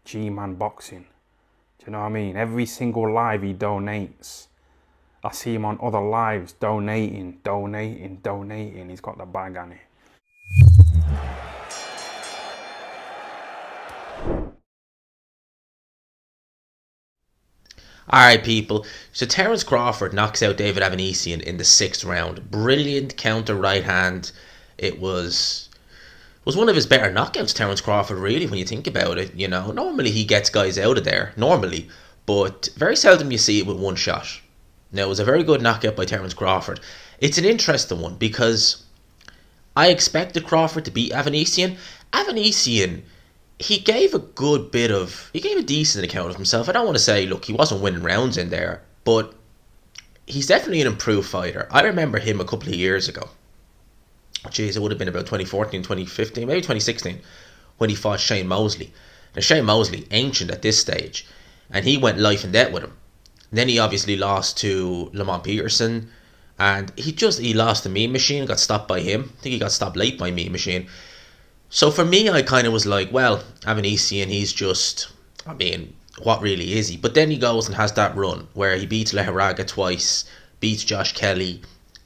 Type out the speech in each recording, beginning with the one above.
G-Man Boxing. Do you know what I mean? Every single live he donates. I see him on other lives donating. He's got the bag on it. Alright, people. So Terence Crawford knocks out David Avanesian in the 6th round. Brilliant counter right hand. It was one of his better knockouts, Terence Crawford, really, when you think about it. Normally he gets guys out of there, but very seldom you see it with one shot. Now, it was a very good knockout by Terence Crawford. It's an interesting one because I expected Crawford to beat Avanesyan. Avanesyan, he gave a decent account of himself. I don't want to say, look, he wasn't winning rounds in there, but he's definitely an improved fighter. I remember him a couple of years ago. Jeez, it would have been about 2014, 2015, maybe 2016, when he fought Shane Mosley. Now, Shane Mosley, ancient at this stage, and he went life and death with him. Then he obviously lost to Lamont Peterson, and he lost the Mean Machine, got stopped by him. I think he got stopped late by Mean Machine. So for me, I kind of was like, well, Avanesian, what really is he? But then he goes and has that run where he beats Leharaga twice, beats Josh Kelly,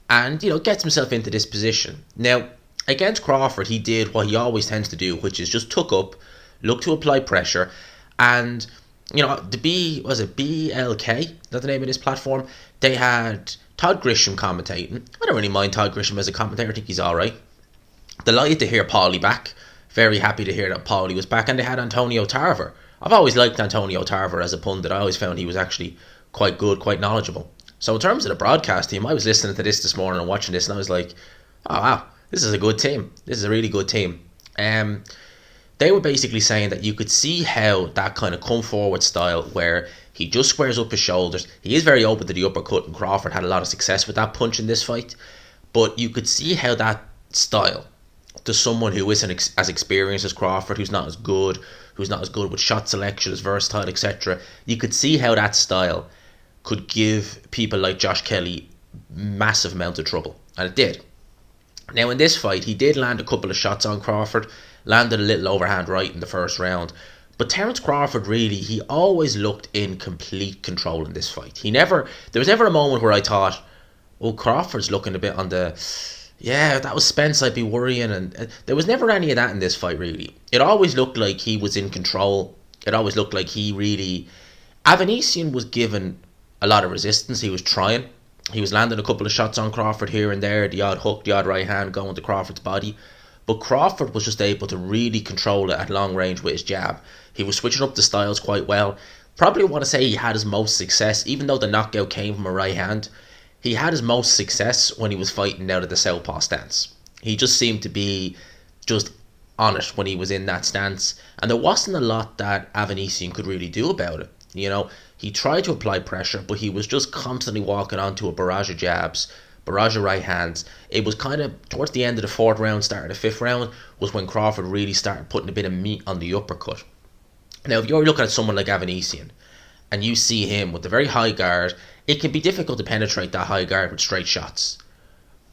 and, gets himself into this position. Now, against Crawford, he did what he always tends to do, which is just took up, looked to apply pressure, and, was it BLK? That's the name of this platform? They had Todd Grisham commentating. I don't really mind Todd Grisham as a commentator. I think he's alright. Delighted to hear Paulie back. Very happy to hear that Paulie was back. And they had Antonio Tarver. I've always liked Antonio Tarver as a pundit. I always found he was actually quite good, quite knowledgeable. So in terms of the broadcast team, I was listening to this morning and watching this, and I was like, oh wow, this is a good team. This is a really good team. They were basically saying that you could see how that kind of come forward style where he just squares up his shoulders. He is very open to the uppercut, and Crawford had a lot of success with that punch in this fight. But you could see how that style, to someone who isn't as experienced as Crawford, who's not as good with shot selection, as versatile, etc. You could see how that style could give people like Josh Kelly massive amount of trouble, and it did. Now in this fight, he did land a couple of shots on Crawford, landed a little overhand right in the first round, but Terence Crawford he always looked in complete control in this fight. There was never a moment where I thought, oh, Crawford's looking a bit on the, yeah, that was Spence, I'd be worrying. And there was never any of that in this fight, really. It always looked like he was in control. It always looked like Avanesian was given a lot of resistance. He was trying. He was landing a couple of shots on Crawford here and there, the odd hook, the odd right hand going to Crawford's body. But Crawford was just able to really control it at long range with his jab. He was switching up the styles quite well. Probably want to say he had his most success, even though the knockout came from a right hand. He had his most success when he was fighting out of the southpaw stance. He just seemed to be just on it when he was in that stance. And there wasn't a lot that Avanesyan could really do about it. He tried to apply pressure, but he was just constantly walking onto a barrage of jabs, barrage of right hands. It was kind of towards the end of the 4th round, start of the 5th round, was when Crawford really started putting a bit of meat on the uppercut. Now, if you're looking at someone like Avanesyan, and you see him with the very high guard, it can be difficult to penetrate that high guard with straight shots,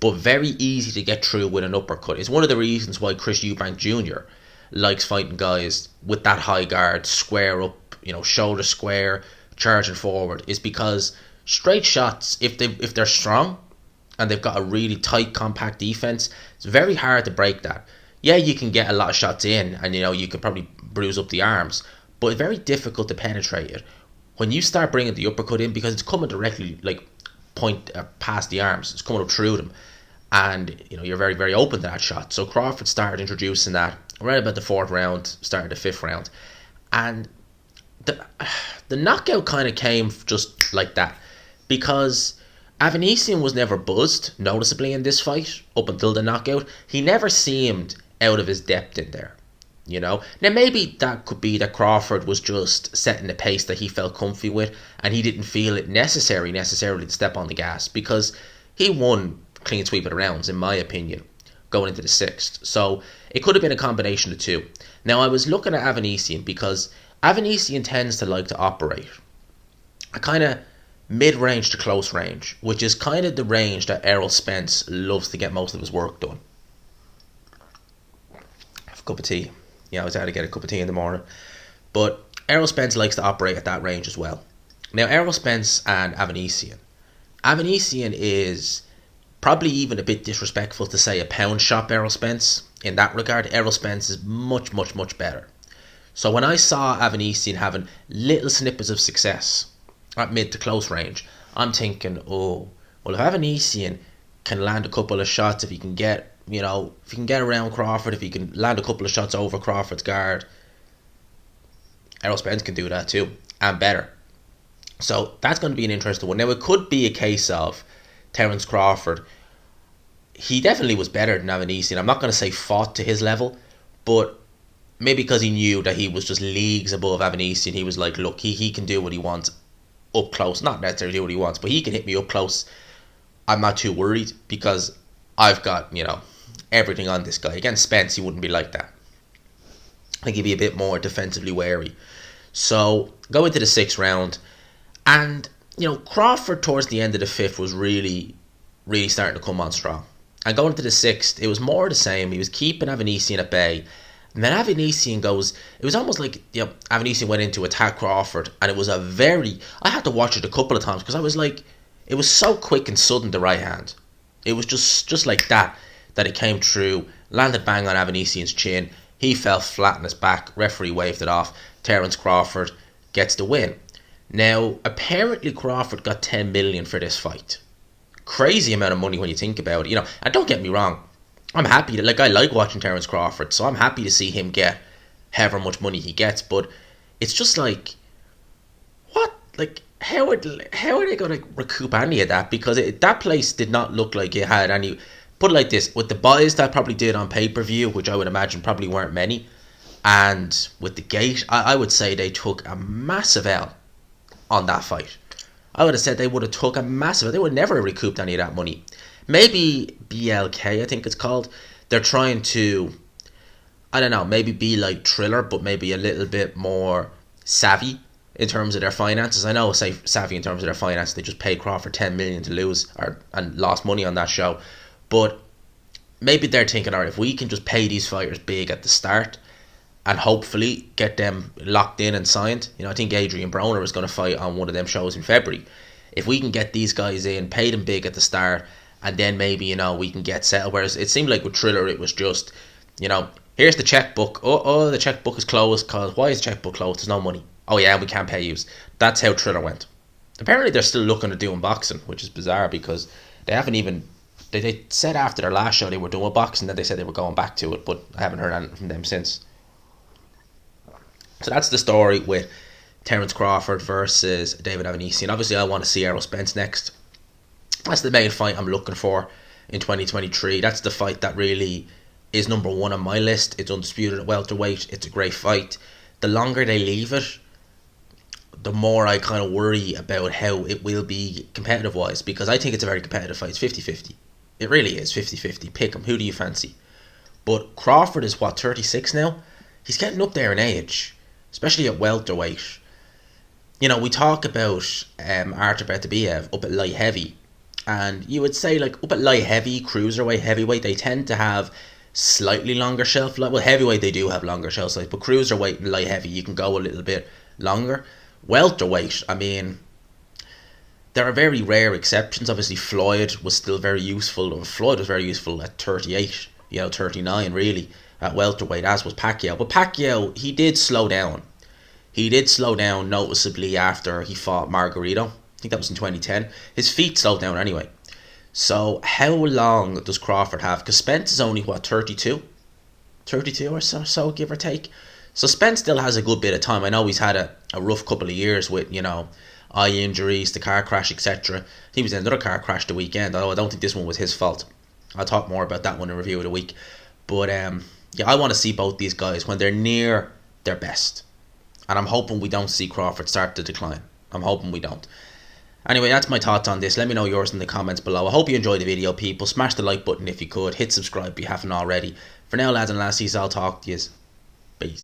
but very easy to get through with an uppercut. It's one of the reasons why Chris Eubank Jr. likes fighting guys with that high guard, square up, shoulder square, charging forward, is because straight shots, if they're strong and they've got a really tight, compact defense, it's very hard to break that. Yeah, you can get a lot of shots in, and you can probably bruise up the arms, but it's very difficult to penetrate it when you start bringing the uppercut in, because it's coming directly past the arms. It's coming up through them, and you're very, very open to that shot. So Crawford started introducing that right about the 4th round, started the 5th round, and the knockout kind of came just like that, because Avanesyan was never buzzed noticeably in this fight up until the knockout. He never seemed out of his depth in there. Now maybe that could be that Crawford was just setting the pace that he felt comfy with, and he didn't feel it necessarily to step on the gas, because he won clean sweep of the rounds, in my opinion, going into the 6th. So it could have been a combination of two. Now I was looking at Avanesyan because Avanesyan tends to like to operate a kind of mid-range to close range, which is kind of the range that Errol Spence loves to get most of his work done. Have a cup of tea. I was out to get a cup of tea in the morning. But Errol Spence likes to operate at that range as well. Now, Errol Spence and Avanesian. Avanesian is probably even a bit disrespectful to say a pound shop Errol Spence. In that regard, Errol Spence is much, much, much better. So when I saw Avanesian having little snippets of success at mid to close range, I'm thinking, oh, well, if Avanesian can land a couple of shots, if he can get, if he can get around Crawford, if he can land a couple of shots over Crawford's guard, Errol Spence can do that too, and better. So that's going to be an interesting one. Now, it could be a case of Terence Crawford. He definitely was better than Avanesyan. I'm not going to say fought to his level, but maybe because he knew that he was just leagues above Avanesyan, he was like, look, he can do what he wants up close. Not necessarily do what he wants, but he can hit me up close. I'm not too worried because I've got, everything on this guy. Against Spence, he wouldn't be like that. I think he'd be a bit more defensively wary. So, go into the 6th round. And, Crawford towards the end of the 5th was really, really starting to come on strong. And going into the 6th, it was more the same. He was keeping Avanesyan at bay. And then Avanesyan goes, it was almost like, Avanesyan went in to attack Crawford. And it was I had to watch it a couple of times because I was like, it was so quick and sudden, the right hand. It was just like that it came through, landed bang on Avanesyan's chin. He fell flat on his back. Referee waved it off. Terence Crawford gets the win. Now, apparently Crawford got 10 million for this fight. Crazy amount of money when you think about it. And don't get me wrong, I'm happy I like watching Terence Crawford, so I'm happy to see him get however much money he gets, but it's just like, what? Like, how are they going to recoup any of that? Because that place did not look like it had any. Put it like this, with the buys that probably did on pay-per-view, which I would imagine probably weren't many, and with the gate, I would say they took a massive L on that fight. I would have said they would have took a massive. They would never have recouped any of that money. Maybe BLK, I think it's called. They're trying to, I don't know, maybe be like Triller, but maybe a little bit more savvy in terms of their finances. I know, say savvy in terms of their finances. They just paid Crawford 10 million to lose and lost money on that show. But maybe they're thinking, all right, if we can just pay these fighters big at the start and hopefully get them locked in and signed. I think Adrian Broner is going to fight on one of them shows in February. If we can get these guys in, pay them big at the start, and then maybe, we can get settled. Whereas it seemed like with Triller, it was just, here's the checkbook. Oh, the checkbook is closed. Cause why is the checkbook closed? There's no money. Oh yeah, we can't pay you. That's how Triller went. Apparently they're still looking at doing boxing, which is bizarre because they haven't even. They said after their last show they were doing boxing, then they said they were going back to it, but I haven't heard anything from them since. So that's the story with Terence Crawford versus David Avanesyan. Obviously, I want to see Errol Spence next. That's the main fight I'm looking for in 2023. That's the fight that really is number 1 on my list. It's undisputed at welterweight. It's a great fight. The longer they leave it, the more I kind of worry about how it will be competitive-wise, because I think it's a very competitive fight. It's 50-50. It really is 50-50. Pick him. Who do you fancy? But Crawford is, 36 now? He's getting up there in age, especially at welterweight. We talk about Artur Beterbiev up at light heavy, and you would say up at light heavy, cruiserweight, heavyweight, they tend to have slightly longer shelf life. Well, heavyweight they do have longer shelf life, but cruiserweight and light heavy you can go a little bit longer. Welterweight, I mean, there are very rare exceptions. Obviously, Floyd was still very useful. Floyd was very useful at 38, 39 really, at welterweight, as was Pacquiao. But Pacquiao, he did slow down. He did slow down noticeably after he fought Margarito. I think that was in 2010. His feet slowed down anyway. So how long does Crawford have? Because Spence is only, 32? 32 or so, give or take. So Spence still has a good bit of time. I know he's had a rough couple of years with, eye injuries, the car crash, etc. He was in another car crash the weekend, although I don't think this one was his fault. I'll talk more about that one in review of the week. But I want to see both these guys when they're near their best. And I'm hoping we don't see Crawford start to decline. I'm hoping we don't. Anyway, that's my thoughts on this. Let me know yours in the comments below. I hope you enjoyed the video, people. Smash the like button if you could. Hit subscribe if you haven't already. For now, lads and lassies, I'll talk to you. Peace.